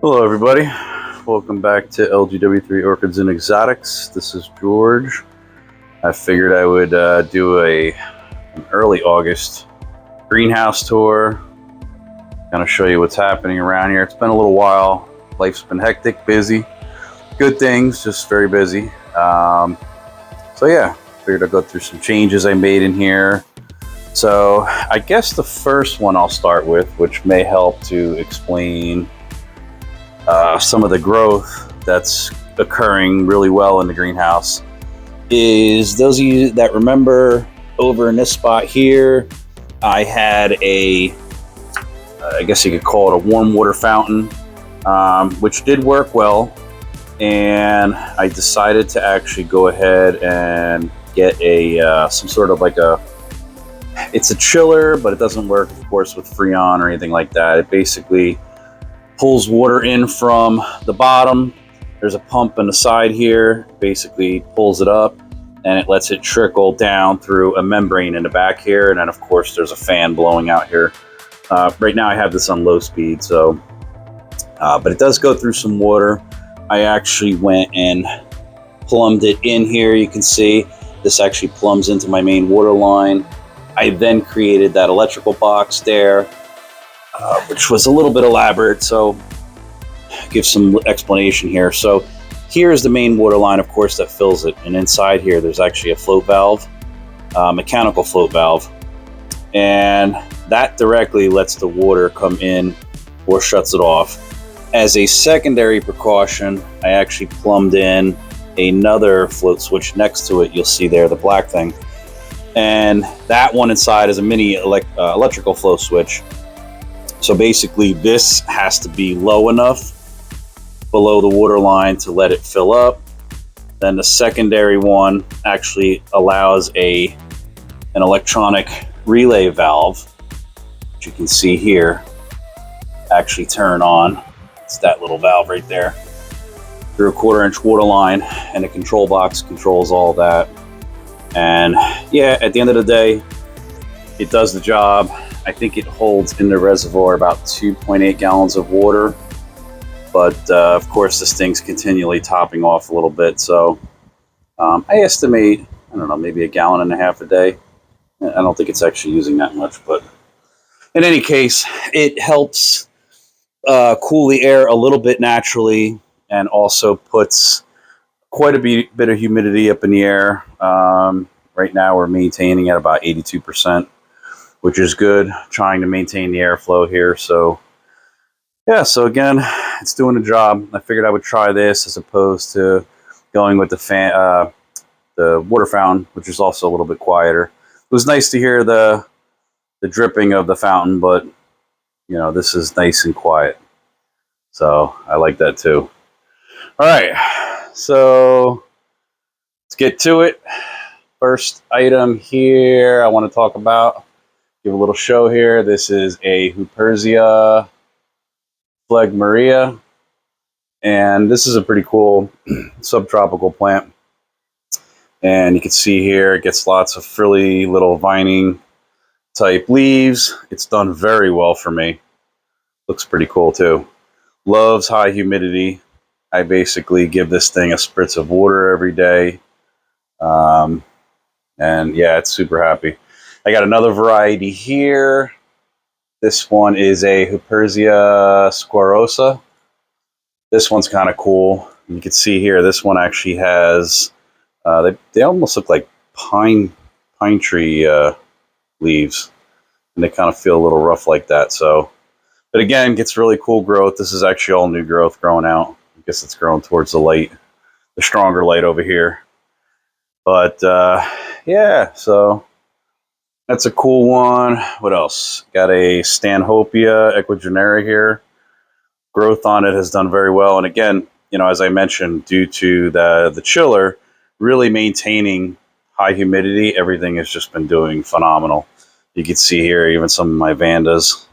Hello everybody, welcome back to LGW3 Orchids and Exotics. This is George. I figured I would do an early August greenhouse tour, kind of show you what's happening around here. It's been a little while, life's been hectic, busy, good things, just very busy. So yeah, figured I'd go through some changes I made in here. So I guess the first one I'll start with, which may help to explain some of the growth that's occurring really well in the greenhouse, is those of you that remember over in this spot here, I had I guess you could call it a warm water fountain, which did work well. And I decided to actually go ahead and get some sort of it's a chiller, but it doesn't work, of course, with Freon or anything like that. It basically pulls water in from the bottom. There's a pump on the side here, basically pulls it up and it lets it trickle down through a membrane in the back here. And then of course there's a fan blowing out here. Right now I have this on low speed, so but it does go through some water. I actually went and plumbed it in here. You can see this actually plumbs into my main water line. I then created that electrical box there, which was a little bit elaborate, so I'll give some explanation here. So here's the main water line, of course, that fills it, and inside here there's actually a float valve, mechanical float valve, and that directly lets the water come in or shuts it off. As a secondary precaution, I actually plumbed in another float switch next to it. You'll see there the black thing, and that one inside is a mini electrical flow switch. So basically this has to be low enough below the water line to let it fill up. Then the secondary one actually allows an electronic relay valve, which you can see here, actually turn on. It's that little valve right there, through a 1/4-inch water line, and the control box controls all that. And yeah, at the end of the day, it does the job. I think it holds in the reservoir about 2.8 gallons of water, but of course this thing's continually topping off a little bit, so I estimate, I don't know, maybe 1.5 gallons a day. I don't think it's actually using that much, but in any case, it helps cool the air a little bit naturally, and also puts quite a bit of humidity up in the air. Right now we're maintaining at about 82%. Which is good, trying to maintain the airflow here. So yeah, so again, it's doing the job. I figured I would try this as opposed to going with the water fountain, which is also a little bit quieter. It was nice to hear the dripping of the fountain, but you know, this is nice and quiet. So I like that too. All right, so let's get to it. First item here I want to talk about, give a little show here. This is a Huperzia phlegmaria, and this is a pretty cool subtropical plant. And you can see here it gets lots of frilly little vining type leaves. It's done very well for me. Looks pretty cool too. Loves high humidity. I basically give this thing a spritz of water every day. And yeah, it's super happy. I got another variety here. This one is a Huperzia squarosa. This one's kind of cool. You can see here, this one actually has, they almost look like pine tree leaves. And they kind of feel a little rough like that. So, but again, gets really cool growth. This is actually all new growth growing out. I guess it's growing towards the light, the stronger light over here. But yeah, so that's a cool one. What else? Got a Stanhopea equigenera here. Growth on it has done very well. And again, you know, as I mentioned, due to the chiller really maintaining high humidity, everything has just been doing phenomenal. You can see here even some of my Vandas.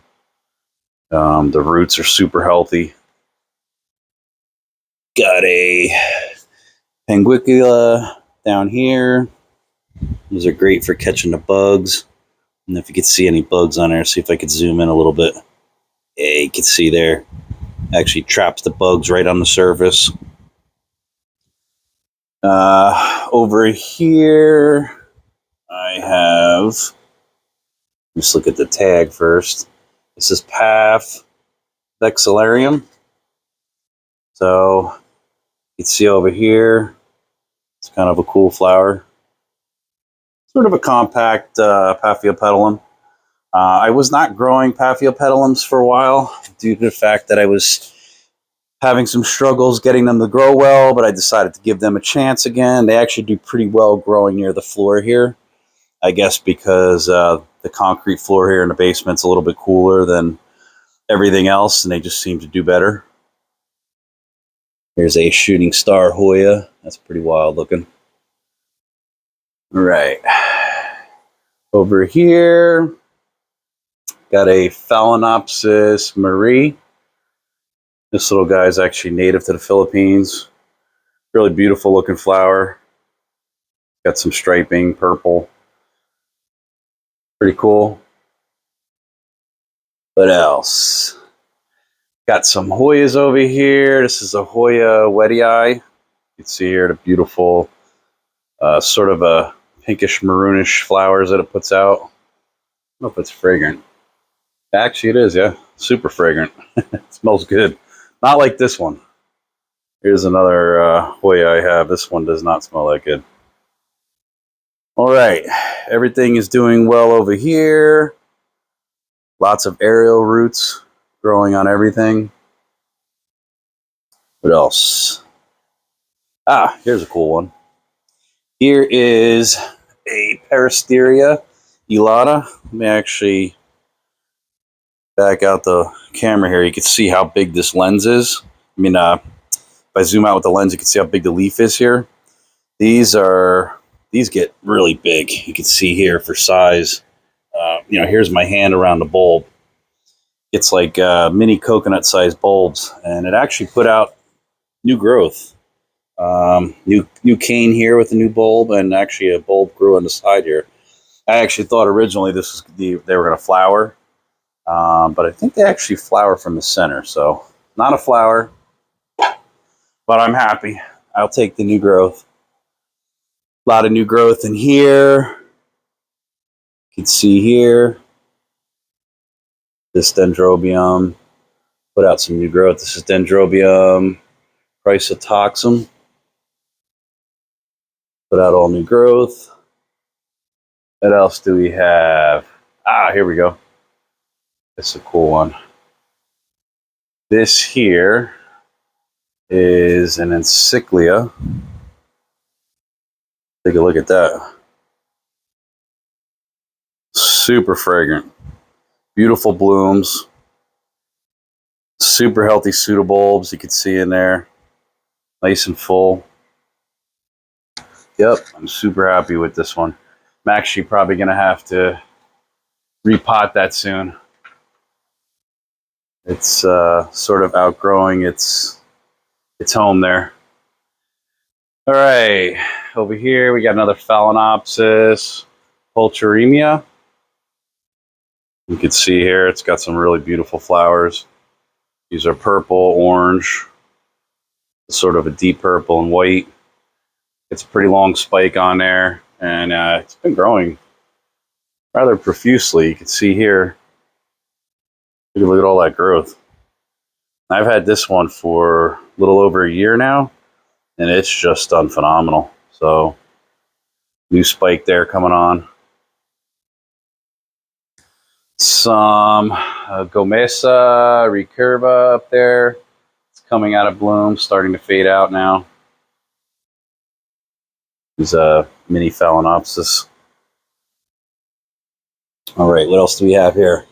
The roots are super healthy. Got a Panguicula down here. These are great for catching the bugs. And if you could see any bugs on there, see if I could zoom in a little bit. Yeah, you can see there. Actually traps the bugs right on the surface. Over here, I have, let's look at the tag first. This is Paphiopedilum. So you can see over here, it's kind of a cool flower. Sort of a compact Paphiopedilum. I was not growing Paphiopedilums for a while due to the fact that I was having some struggles getting them to grow well, but I decided to give them a chance again. They actually do pretty well growing near the floor here. I guess because the concrete floor here in the basement's a little bit cooler than everything else, and they just seem to do better. Here's a shooting star Hoya. That's pretty wild looking. All right. Over here, got a Phalaenopsis Marie. This little guy is actually native to the Philippines. Really beautiful looking flower. Got some striping, purple. Pretty cool. What else? Got some Hoyas over here. This is a Hoya Weddii. You can see here the beautiful sort of a pinkish maroonish flowers that it puts out. I don't know if it's fragrant. Actually, it is, yeah. Super fragrant. It smells good. Not like this one. Here's another Hoya I have. This one does not smell that good. All right. Everything is doing well over here. Lots of aerial roots growing on everything. What else? Here's a cool one. Here is a Peristeria elata. Let me actually back out the camera here. You can see how big this lens is. I mean, if I zoom out with the lens, you can see how big the leaf is here. These get really big. You can see here for size. Here's my hand around the bulb. It's like mini coconut-sized bulbs, and it actually put out new growth. New cane here with a new bulb, and actually a bulb grew on the side here. I actually thought originally they were going to flower, but I think they actually flower from the center. So not a flower, but I'm happy. I'll take the new growth. A lot of new growth in here. You can see here this dendrobium put out some new growth. This is dendrobium chrysotoxum. Put out all new growth. What else do we have? Here we go. This is a cool one. This here is an encyclia. Take a look at that. Super fragrant. Beautiful blooms. Super healthy pseudobulbs you can see in there. Nice and full. Yep, I'm super happy with this one. I'm actually probably going to have to repot that soon. It's sort of outgrowing its home there. All right, over here we got another Phalaenopsis Pulcheremia. You can see here it's got some really beautiful flowers. These are purple, orange, sort of a deep purple and white. It's a pretty long spike on there, and it's been growing rather profusely. You can see here. Look at all that growth. I've had this one for a little over a year now, and it's just done phenomenal. So, new spike there coming on. Some Gomesa recurva up there. It's coming out of bloom, starting to fade out now. There's a mini Phalaenopsis. All right, what else do we have here?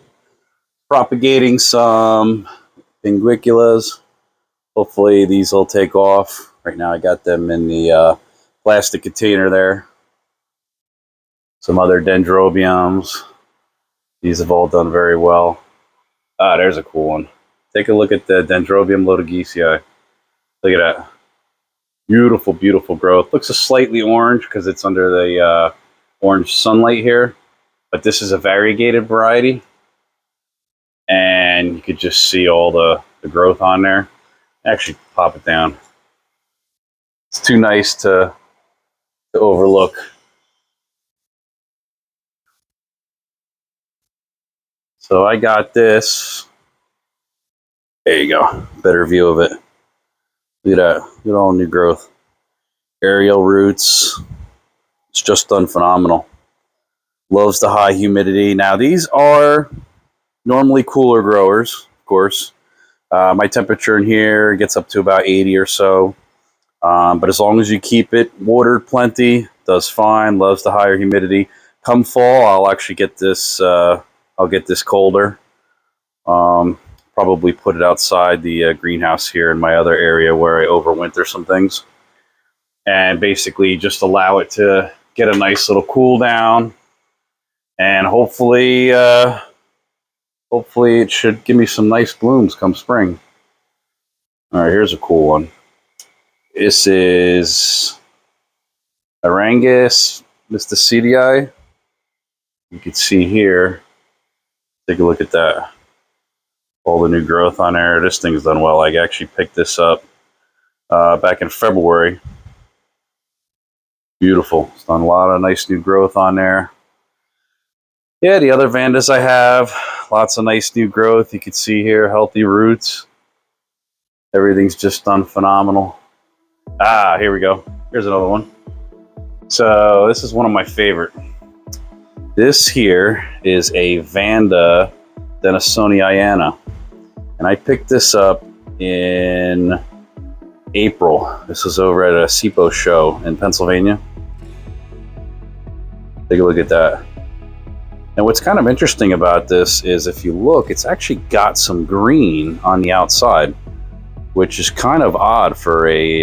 Propagating some pinguiculas. Hopefully these will take off. Right now I got them in the plastic container there. Some other dendrobiums. These have all done very well. There's a cool one. Take a look at the Dendrobium lodogesii. Look at that. Beautiful, beautiful growth. Looks a slightly orange because it's under the orange sunlight here. But this is a variegated variety. And you could just see all the the growth on there. Actually, pop it down. It's too nice to overlook. So I got this. There you go. Better view of it. Look at that. Look at all new growth. Aerial roots. It's just done phenomenal. Loves the high humidity. Now these are normally cooler growers, of course. My temperature in here gets up to about 80 or so. But as long as you keep it watered plenty, does fine. Loves the higher humidity. Come fall, I'll actually get this. I'll get this colder. Probably put it outside the greenhouse here in my other area where I overwinter some things, and basically just allow it to get a nice little cool down, and hopefully it should give me some nice blooms come spring. All right, here's a cool one. This is Arangus mysticeti. You can see here. Take a look at that. All the new growth on there. This thing's done well. I actually picked this up back in February. Beautiful. It's done a lot of nice new growth on there. Yeah, the other Vandas I have, lots of nice new growth. You can see here, healthy roots. Everything's just done phenomenal. Ah, here we go. Here's another one. So this is one of my favorite. This here is a Vanda Denisoniana. And I picked this up in April. This was over at a SIPO show in Pennsylvania. Take a look at that. And what's kind of interesting about this is if you look, it's actually got some green on the outside, which is kind of odd for a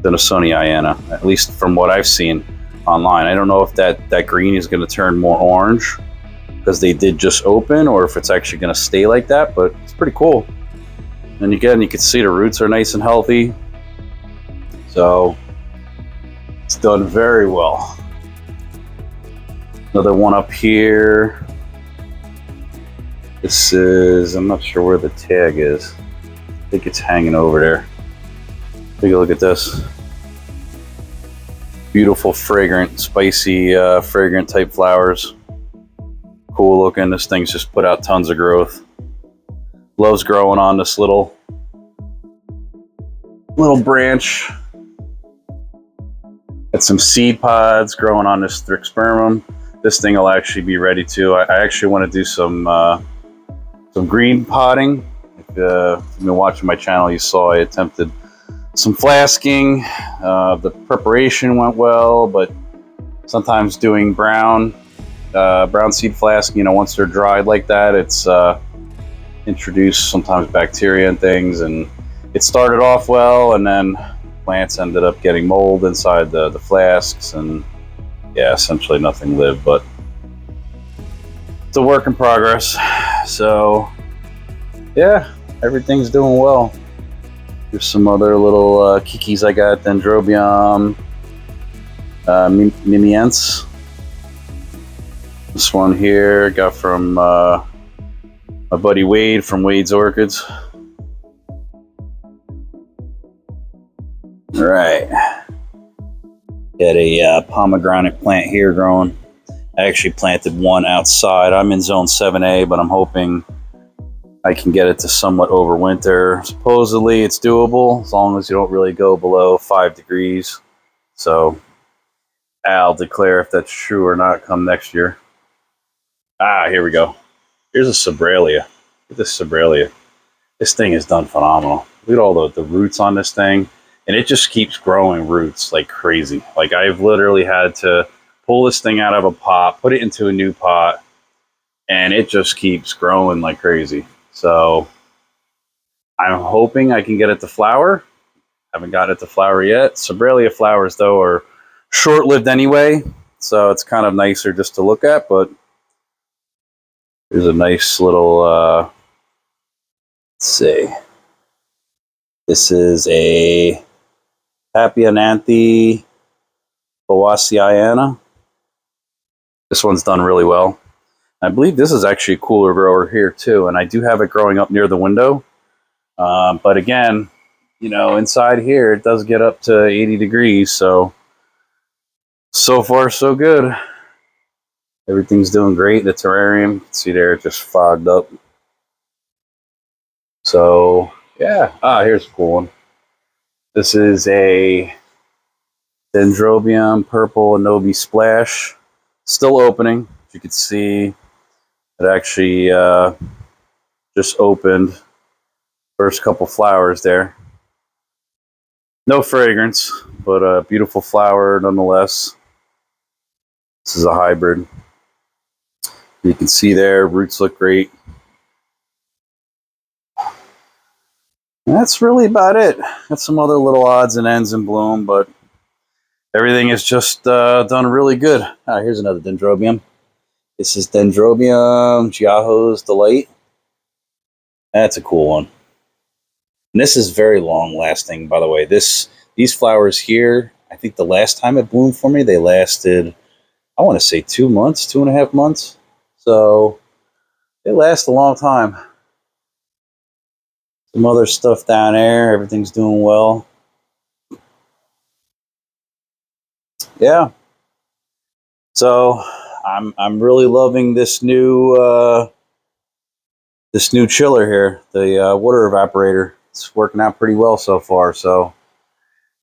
Denisoniana, at least from what I've seen online. I don't know if that green is going to turn more orange because they did just open, or if it's actually going to stay like that, but it's pretty cool. And again, you can see the roots are nice and healthy. So it's done very well. Another one up here. This is, I'm not sure where the tag is. I think it's hanging over there. Take a look at this. Beautiful, fragrant, spicy, fragrant type flowers. Cool looking. This thing's just put out tons of growth. Loves growing on this little branch. Got some seed pods growing on this Thrixpermum. This thing will actually be ready to. I actually want to do some green potting. If you've been watching my channel, you saw I attempted some flasking. The preparation went well, but sometimes doing brown seed flasking, once they're dried like that, it's introduced sometimes bacteria and things, and it started off well, and then plants ended up getting mold inside the flasks, and yeah, essentially nothing lived, but it's a work in progress. So yeah, everything's doing well. There's some other little kikis I got. Dendrobium mimiense. This one here got from my buddy Wade from Wade's Orchids. All right. Got a pomegranate plant here growing. I actually planted one outside. I'm in zone 7A, but I'm hoping I can get it to somewhat overwinter. Supposedly it's doable as long as you don't really go below 5 degrees. So I'll declare if that's true or not come next year. Ah, here we go. Here's a Sobralia. Look at this Sobralia. This thing is done phenomenal. Look at all the roots on this thing. And it just keeps growing roots like crazy. Like I've literally had to pull this thing out of a pot, put it into a new pot, and it just keeps growing like crazy. So I'm hoping I can get it to flower. Haven't got it to flower yet. Sobralia flowers, though, are short-lived anyway, so it's kind of nicer just to look at, but here's a nice little, let's see. This is a Paphiopedilum Boasiana. This one's done really well. I believe this is actually a cooler grower here too, and I do have it growing up near the window. But again, you know, inside here it does get up to 80 degrees, so far so good. Everything's doing great. The terrarium, you can see there, it just fogged up. So yeah, here's a cool one. This is a Dendrobium Purple Anobi Splash, still opening. As you can see, it actually just opened. First couple flowers there. No fragrance, but a beautiful flower nonetheless. This is a hybrid. You can see there, roots look great. And that's really about it. Got some other little odds and ends in bloom, but everything is just done really good. Here's another Dendrobium. This is Dendrobium Giajo's Delight. That's a cool one. And this is very long lasting, by the way. These flowers here, I think the last time it bloomed for me, they lasted, I want to say 2 months, 2.5 months. So they last a long time. Some other stuff down there. Everything's doing well. Yeah. So I'm really loving this new chiller here, the water evaporator. It's working out pretty well so far. So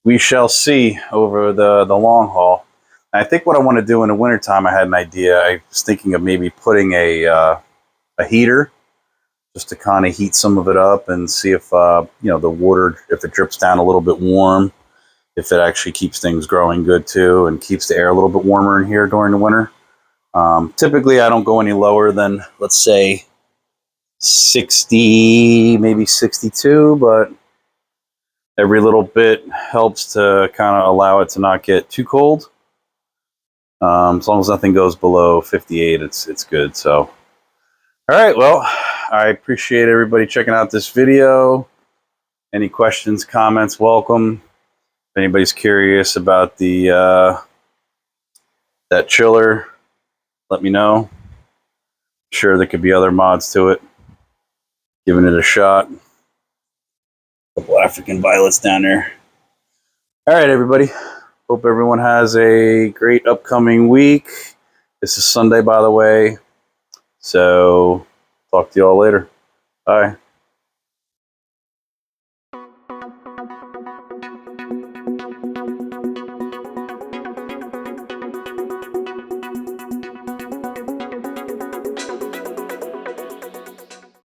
we shall see over the long haul. And I think what I want to do in the wintertime, I had an idea. I was thinking of maybe putting a heater just to kind of heat some of it up and see if you know, the water, if it drips down a little bit warm, if it actually keeps things growing good too and keeps the air a little bit warmer in here during the winter. Typically, I don't go any lower than, let's say, 60, maybe 62, but every little bit helps to kind of allow it to not get too cold. As long as nothing goes below 58, it's good. So, all right, well, I appreciate everybody checking out this video. Any questions, comments, welcome. If anybody's curious about the that chiller, let me know. Sure, there could be other mods to it. Giving it a shot. A couple African violets down there. All right, everybody. Hope everyone has a great upcoming week. This is Sunday, by the way. So, talk to you all later. Bye.